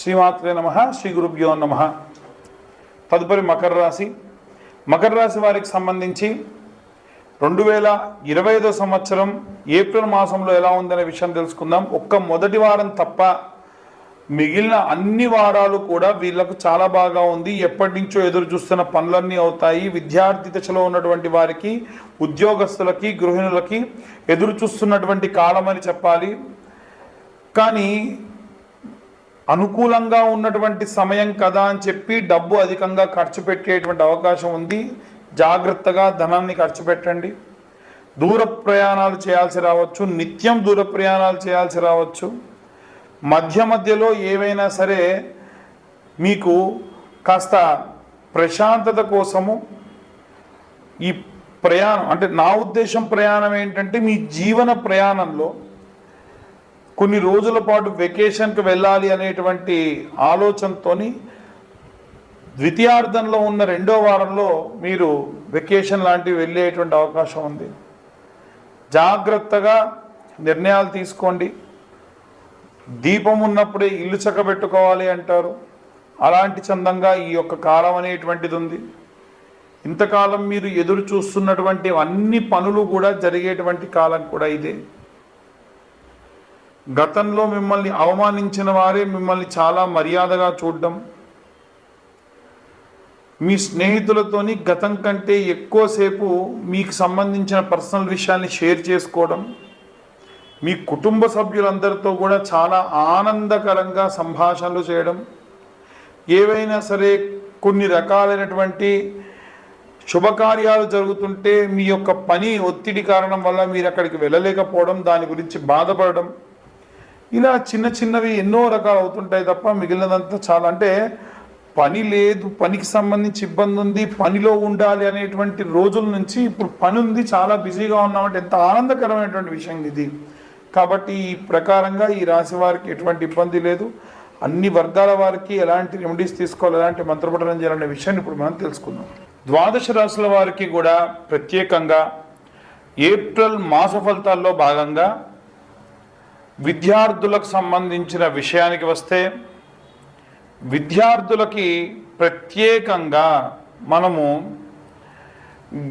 శ్రీమాత్రే నమః. శ్రీ గురుభ్యో నమః. తదుపరి మకర రాశి. మకర రాశి వారికి సంబంధించి 2025 సంవత్సరం ఏప్రిల్ మాసంలో ఎలా ఉందనే విషయం తెలుసుకుందాం. ఒక్క మొదటి వారం తప్ప మిగిలిన అన్ని వారాలు కూడా వీళ్ళకు చాలా బాగా ఉంది. ఎప్పటి నుంచో ఎదురు చూస్తున్న పనులన్నీ అవుతాయి. విద్యార్థి దశలో ఉన్నటువంటి వారికి, ఉద్యోగస్తులకి, గృహిణులకి ఎదురు చూస్తున్నటువంటి కాలం అని చెప్పాలి. కానీ అనుకూలంగా ఉన్నటువంటి సమయం కదా అని చెప్పి డబ్బు అధికంగా ఖర్చు పెట్టేటువంటి అవకాశం ఉంది. జాగ్రత్తగా ధనాన్ని ఖర్చు పెట్టండి. దూర ప్రయాణాలు చేయాల్సి రావచ్చు, నిత్యం దూర ప్రయాణాలు చేయాల్సి రావచ్చు. మధ్యలో ఏవైనా సరే మీకు కాస్త ప్రశాంతత కోసము ఈ ప్రయాణం, అంటే నా ఉద్దేశం ప్రయాణం ఏంటంటే మీ జీవన ప్రయాణంలో కొన్ని రోజుల పాటు వెకేషన్కి వెళ్ళాలి అనేటువంటి ఆలోచనతో ద్వితీయార్థంలో ఉన్న 2వ వారంలో మీరు వెకేషన్ లాంటివి వెళ్ళేటువంటి అవకాశం ఉంది. జాగ్రత్తగా నిర్ణయాలు తీసుకోండి. దీపం ఉన్నప్పుడే ఇల్లు చక్కబెట్టుకోవాలి అంటారు. అలాంటి చందంగా ఈ యొక్క కాలం అనేటువంటిది ఉంది. ఇంతకాలం మీరు ఎదురు చూస్తున్నటువంటి అన్ని పనులు కూడా జరిగేటువంటి కాలం కూడా ఇదే. గతంలో మిమ్మల్ని అవమానించిన వారే మిమ్మల్ని చాలా మర్యాదగా చూడడం, మీ స్నేహితులతోని గతం కంటే ఎక్కువసేపు మీకు సంబంధించిన పర్సనల్ విషయాన్ని షేర్ చేసుకోవడం, మీ కుటుంబ సభ్యులందరితో కూడా చాలా ఆనందకరంగా సంభాషణలు చేయడం, ఏవైనా సరే కొన్ని రకాలైనటువంటి శుభకార్యాలు జరుగుతుంటే మీ యొక్క పని ఒత్తిడి కారణం వల్ల మీరు అక్కడికి వెళ్ళలేకపోవడం, దాని గురించి బాధపడడం, ఇలా చిన్న చిన్నవి ఎన్నో రకాలు అవుతుంటాయి తప్ప మిగిలినదంతా చాలా, అంటే పని లేదు, పనికి సంబంధించి ఇబ్బంది ఉంది, పనిలో ఉండాలి అనేటువంటి రోజుల నుంచి ఇప్పుడు పని ఉంది, చాలా బిజీగా ఉన్నామంటే ఎంత ఆనందకరమైనటువంటి విషయం ఇది. కాబట్టి ఈ ప్రకారంగా ఈ రాశి వారికి ఎటువంటి ఇబ్బంది లేదు. అన్ని వర్గాల వారికి ఎలాంటి రెమెడీస్ తీసుకోవాలి, ఎలాంటి మంత్రపఠనం చేయాలనే విషయాన్ని ఇప్పుడు మనం తెలుసుకుందాం. ద్వాదశ రాశుల వారికి కూడా ప్రత్యేకంగా ఏప్రిల్ మాస ఫలితాల్లో భాగంగా విద్యార్థులకు సంబంధించిన విషయానికి వస్తే, విద్యార్థులకి ప్రత్యేకంగా మనము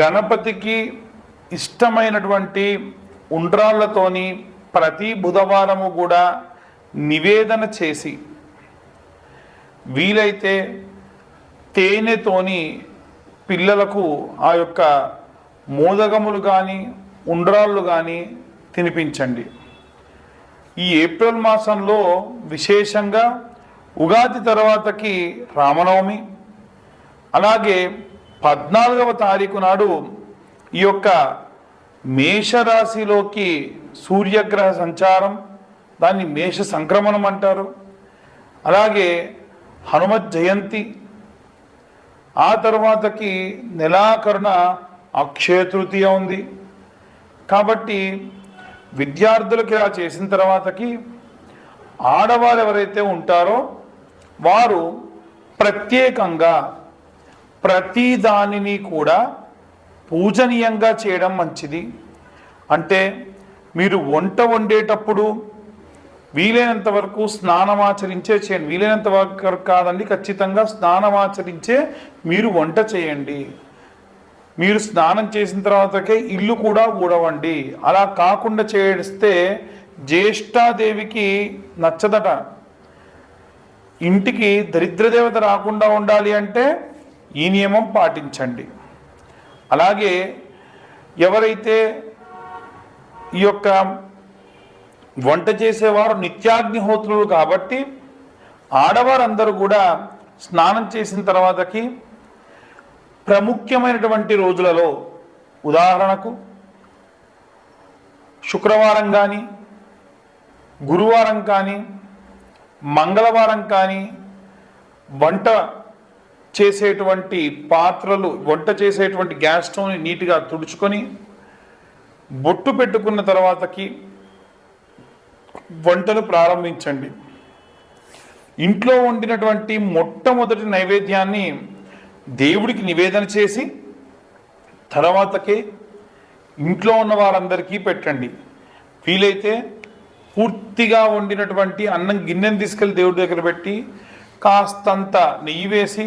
గణపతికి ఇష్టమైనటువంటి ఉండ్రాళ్ళతోని ప్రతి బుధవారము కూడా నివేదన చేసి, వీలైతే తేనెతోని పిల్లలకు ఆ యొక్క మోదకములు కానీ ఉండ్రాళ్ళు కానీ తినిపించండి. ఈ ఏప్రిల్ మాసంలో విశేషంగా ఉగాది తర్వాతకి రామనవమి, అలాగే 14వ తారీఖు నాడు ఈ యొక్క మేషరాశిలోకి సూర్యగ్రహ సంచారం, దాన్ని మేష సంక్రమణం అంటారు. అలాగే హనుమత్ జయంతి, ఆ తర్వాతకి నెలాఖరున అక్షయ తృతీయ ఉంది. కాబట్టి విద్యార్థులకి ఇలా చేసిన తర్వాతకి ఆడవారు ఎవరైతే ఉంటారో వారు ప్రత్యేకంగా ప్రతి దానిని కూడా పూజనీయంగా చేయడం మంచిది. అంటే మీరు వంట వండేటప్పుడు వీలైనంత వరకు స్నానమాచరించే చేయండి. వీలైనంత వరకు కాదండి, ఖచ్చితంగా స్నానమాచరించే మీరు వంట చేయండి. మీరు స్నానం చేసిన తర్వాతకే ఇల్లు కూడా ఊడవండి. అలా కాకుండా చేస్తే జ్యేష్ఠాదేవికి నచ్చదట. ఇంటికి దరిద్రదేవత రాకుండా ఉండాలి అంటే ఈ నియమం పాటించండి. అలాగే ఎవరైతే ఈ యొక్క వంట చేసేవారు నిత్యాగ్నిహోత్రులు కాబట్టి ఆడవారందరూ కూడా స్నానం చేసిన తర్వాతకి ప్రముఖ్యమైనటువంటి రోజులలో, ఉదాహరణకు శుక్రవారం కానీ, గురువారం కానీ, మంగళవారం కానీ వంట చేసేటువంటి పాత్రలు, వంట చేసేటువంటి గ్యాస్ స్టవ్ని నీట్గా తుడుచుకొని బొట్టు పెట్టుకున్న తర్వాతకి వంటను ప్రారంభించండి. ఇంట్లో వండినటువంటి మొట్టమొదటి నైవేద్యాన్ని దేవుడికి నివేదన చేసి తర్వాతకే ఇంట్లో ఉన్న వారందరికీ పెట్టండి. వీలైతే పూర్తిగా వండినటువంటి అన్నం గిన్నెని తీసుకెళ్ళి దేవుడి దగ్గర పెట్టి కాస్తంత నెయ్యి వేసి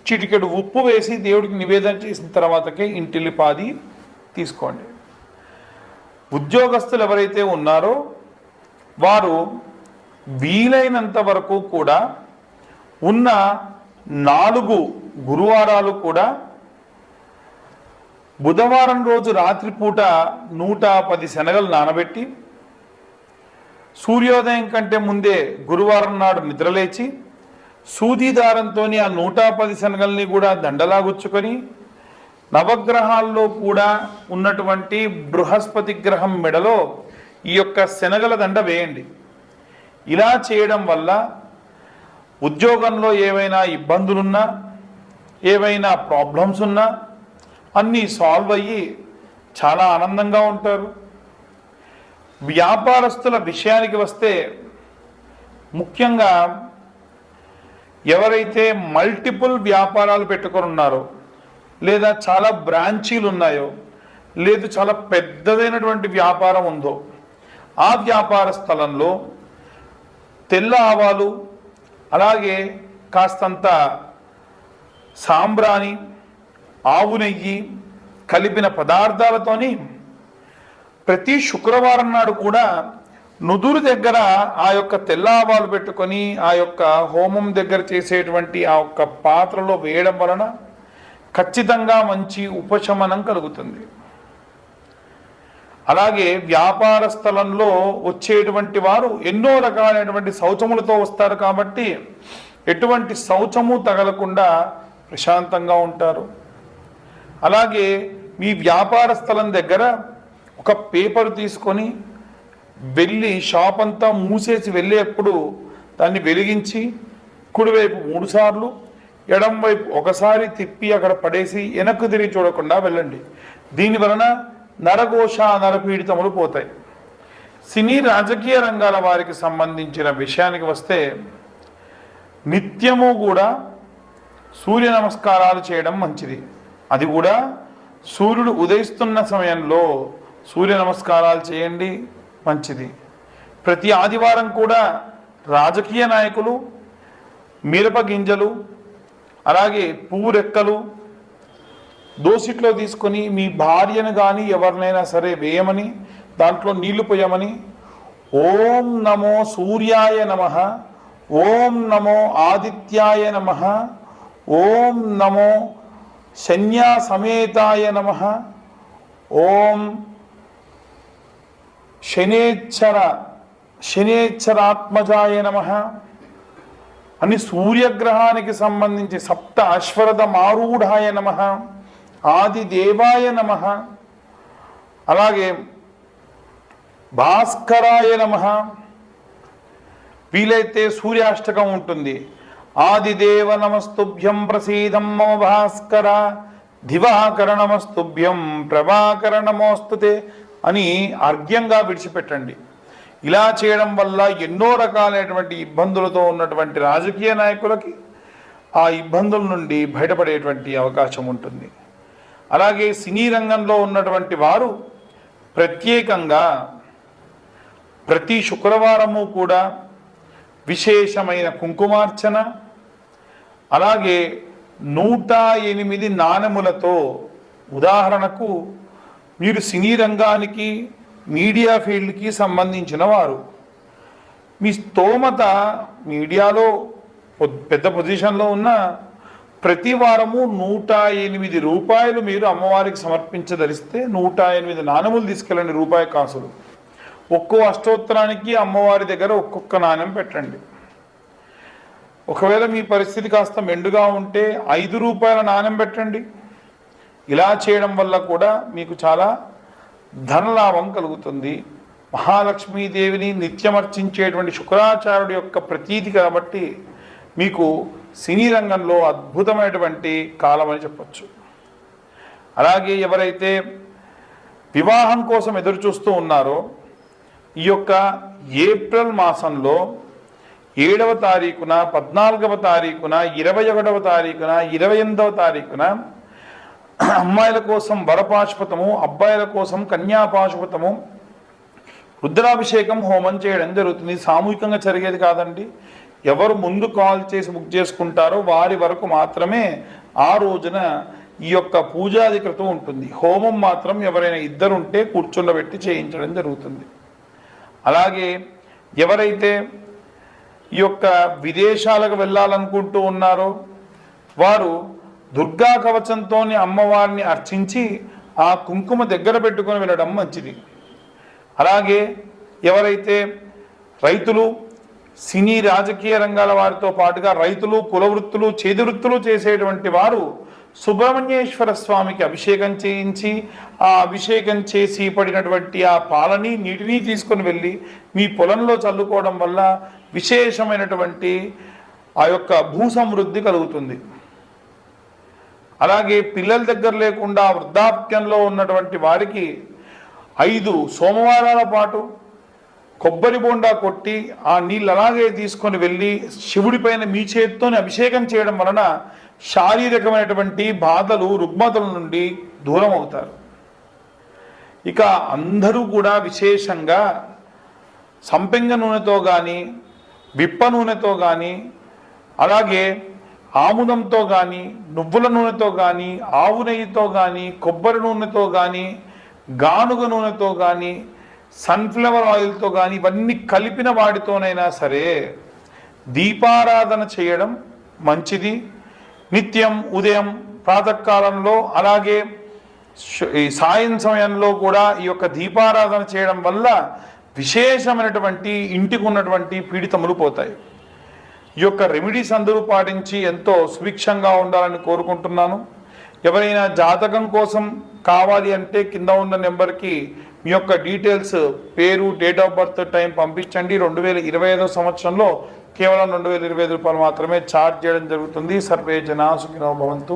చిటికెడు ఉప్పు వేసి దేవుడికి నివేదన చేసిన తర్వాతకే ఇంటిల్లిపాది తీసుకోండి. ఉద్యోగస్తులు ఎవరైతే ఉన్నారో వారు వీలైనంత వరకు కూడా ఉన్న 4 గురువారాలు కూడా బుధవారం రోజు రాత్రిపూట 110 శనగలు నానబెట్టి సూర్యోదయం కంటే ముందే గురువారం నాడు నిద్రలేచి సూదిదారంతో ఆ 110 శనగల్ని కూడా దండలాగుచ్చుకొని నవగ్రహాల్లో కూడా ఉన్నటువంటి బృహస్పతి గ్రహం మెడలో ఈ యొక్క శనగల దండ వేయండి. ఇలా చేయడం వల్ల ఉద్యోగంలో ఏవైనా ఇబ్బందులున్నా ఏవైనా ప్రాబ్లమ్స్ ఉన్నా అన్నీ సాల్వ్ అయ్యి చాలా ఆనందంగా ఉంటారు. వ్యాపారస్తుల విషయానికి వస్తే ముఖ్యంగా ఎవరైతే మల్టిపుల్ వ్యాపారాలు పెట్టుకొని ఉన్నారో లేదా చాలా బ్రాంచీలు ఉన్నాయో లేదు చాలా పెద్దదైనటువంటి వ్యాపారం ఉందో ఆ వ్యాపార స్థలంలో తెల్ల ఆవాలు అలాగే కాస్తంత సాంబ్రాణి ఆవు నెయ్యి కలిపిన పదార్థాలతోని ప్రతి శుక్రవారం నాడు కూడా నుదురు దగ్గర ఆ యొక్క తెల్ల ఆవాలు పెట్టుకొని ఆ యొక్క హోమం దగ్గర చేసేటువంటి ఆ యొక్క పాత్రలో వేయడం వలన ఖచ్చితంగా మంచి ఉపశమనం కలుగుతుంది. అలాగే వ్యాపార స్థలంలో వచ్చేటువంటి వారు ఎన్నో రకాలైనటువంటి శౌచములతో వస్తారు కాబట్టి ఎటువంటి శౌచము తగలకుండా ప్రశాంతంగా ఉంటారు. అలాగే మీ వ్యాపార స్థలం దగ్గర ఒక పేపర్ తీసుకొని వెళ్ళి షాప్ అంతా మూసేసి వెళ్ళేప్పుడు దాన్ని వెలిగించి కుడివైపు 3 సార్లు ఎడం వైపు ఒకసారి తిప్పి అక్కడ పడేసి వెనక్కు తిరిగి చూడకుండా వెళ్ళండి. దీని వలన నరఘోష నరపీడితములు పోతాయి. సినీ రాజకీయ రంగాల వారికి సంబంధించిన విషయానికి వస్తే నిత్యము కూడా సూర్య నమస్కారాలు చేయడం మంచిది. అది కూడా సూర్యుడు ఉదయిస్తున్న సమయంలో సూర్య నమస్కారాలు చేయండి, మంచిది. ప్రతి ఆదివారం కూడా రాజకీయ నాయకులు మిరప గింజలు అలాగే పువ్వు రెక్కలు దోసిట్లో తీసుకొని మీ భార్యను కానీ ఎవరినైనా సరే వేయమని దాంట్లో నీళ్లు పోయమని ఓం నమో సూర్యాయ నమః, ఓం నమో ఆదిత్యాయ నమః, ఓం నమో శన్యా సమేతాయ నమః, ఓం శనేశ్వరాత్మజాయ నమః అని సూర్యగ్రహానికి సంబంధించి సప్త అశ్వరథ మారూఢాయ నమః, ఆదిదేవాయ నమః, అలాగే భాస్కరాయ నమః. వీలైతే సూర్యాష్టకం ఉంటుంది. ఆదిదేవ నమస్తుభ్యం ప్రసీదం మమ భాస్కర, దివాకర నమస్తుభ్యం ప్రభాకర నమోస్తుతే అని అర్ఘ్యంగా విడిచిపెట్టండి. ఇలా చేయడం వల్ల ఎన్నో రకాలైనటువంటి ఇబ్బందులతో ఉన్నటువంటి రాజకీయ నాయకులకి ఆ ఇబ్బందుల నుండి బయటపడేటువంటి అవకాశం ఉంటుంది. అలాగే సినీ రంగంలో ఉన్నటువంటి వారు ప్రత్యేకంగా ప్రతి శుక్రవారము కూడా విశేషమైన కుంకుమార్చన అలాగే 108 నాణెములతో, ఉదాహరణకు మీరు సినీ రంగానికి మీడియా ఫీల్డ్కి సంబంధించిన వారు మీ స్తోమత మీడియాలో పెద్ద పొజిషన్లో ఉన్న ప్రతి వారము 108 రూపాయలు మీరు అమ్మవారికి సమర్పించదలిస్తే 108 నాణెములు తీసుకెళ్ళండి, రూపాయి కాసులు. ఒక్కో అష్టోత్తరానికి అమ్మవారి దగ్గర ఒక్కొక్క నాణెం పెట్టండి. ఒకవేళ మీ పరిస్థితి కాస్త మెండుగా ఉంటే 5 రూపాయల నాణెం పెట్టండి. ఇలా చేయడం వల్ల కూడా మీకు చాలా ధనలాభం కలుగుతుంది. మహాలక్ష్మీదేవిని నిత్యమర్చించేటువంటి శుక్రాచార్యుడి యొక్క ప్రతీతి కాబట్టి మీకు సినీ రంగంలో అద్భుతమైనటువంటి కాలం అని చెప్పచ్చు. అలాగే ఎవరైతే వివాహం కోసం ఎదురు చూస్తూ ఉన్నారో ఈ యొక్క ఏప్రిల్ మాసంలో 7వ తారీఖున, 14వ తారీఖున, 21వ తారీఖున, 28వ తారీఖున అమ్మాయిల కోసం వరపాశుపతము, అబ్బాయిల కోసం కన్యాపాశుపతము రుద్రాభిషేకం హోమం చేయడం జరుగుతుంది. సామూహికంగా జరిగేది కాదండి. ఎవరు ముందు కాల్ చేసి బుక్ చేసుకుంటారో వారి వరకు మాత్రమే ఆ రోజున ఈ యొక్క పూజాధికృతం ఉంటుంది. హోమం మాత్రం ఎవరైనా ఇద్దరుంటే కూర్చుండబెట్టి చేయించడం జరుగుతుంది. అలాగే ఎవరైతే ఈ యొక్క విదేశాలకు వెళ్ళాలనుకుంటూ ఉన్నారో వారు దుర్గా కవచంతో అమ్మవారిని అర్చించి ఆ కుంకుమ దగ్గర పెట్టుకొని వెళ్ళడం మంచిది. అలాగే ఎవరైతే రైతులు, సినీ రాజకీయ రంగాల వారితో పాటుగా రైతులు, కుల వృత్తులు, చేతి వృత్తులు చేసేటువంటి వారు సుబ్రహ్మణ్యేశ్వర స్వామికి అభిషేకం చేయించి ఆ అభిషేకం చేసి పడినటువంటి ఆ పాలని, నీటిని తీసుకొని వెళ్ళి మీ పొలంలో చల్లుకోవడం వల్ల విశేషమైనటువంటి ఆ యొక్క భూ సమృద్ధి కలుగుతుంది. అలాగే పిల్లల దగ్గర లేకుండా వృద్ధాప్యంలో ఉన్నటువంటి వారికి 5 సోమవారాల పాటు కొబ్బరి బోండా కొట్టి ఆ నీళ్ళు అలాగే తీసుకొని వెళ్ళి శివుడి పైన మీ చేతితోనే అభిషేకం చేయడం వలన శారీరకమైనటువంటి బాధలు, రుగ్మతల నుండి దూరం అవుతారు. ఇక అందరూ కూడా విశేషంగా సంపెంగ నూనెతో కానీ, విప్ప నూనెతో కానీ, అలాగే ఆముదంతో కానీ, నువ్వుల నూనెతో కానీ, ఆవు నెయ్యితో కానీ, కొబ్బరి నూనెతో కానీ, గానుగ నూనెతో కానీ, సన్ఫ్లవర్ ఆయిల్తో కానీ ఇవన్నీ కలిపిన వాటితోనైనా సరే దీపారాధన చేయడం మంచిది. నిత్యం ఉదయం ప్రాతకాలంలో అలాగే ఈ సాయం సమయంలో కూడా ఈ యొక్క దీపారాధన చేయడం వల్ల విశేషమైనటువంటి ఇంటికి ఉన్నటువంటి పీడితములు పోతాయి. ఈ యొక్క రెమెడీస్ అందరూ పాటించి ఎంతో సుభిక్షంగా ఉండాలని కోరుకుంటున్నాను. ఎవరైనా జాతకం కోసం కావాలి అంటే కింద ఉన్న నెంబర్కి మీ యొక్క డీటెయిల్స్, పేరు, డేట్ ఆఫ్ బర్త్, టైం పంపించండి. 2025 సంవత్సరంలో కేవలం 2025 రూపాయలు మాత్రమే ఛార్జ్ చేయడం జరుగుతుంది. సర్వే జనా సుఖినో భవంతు.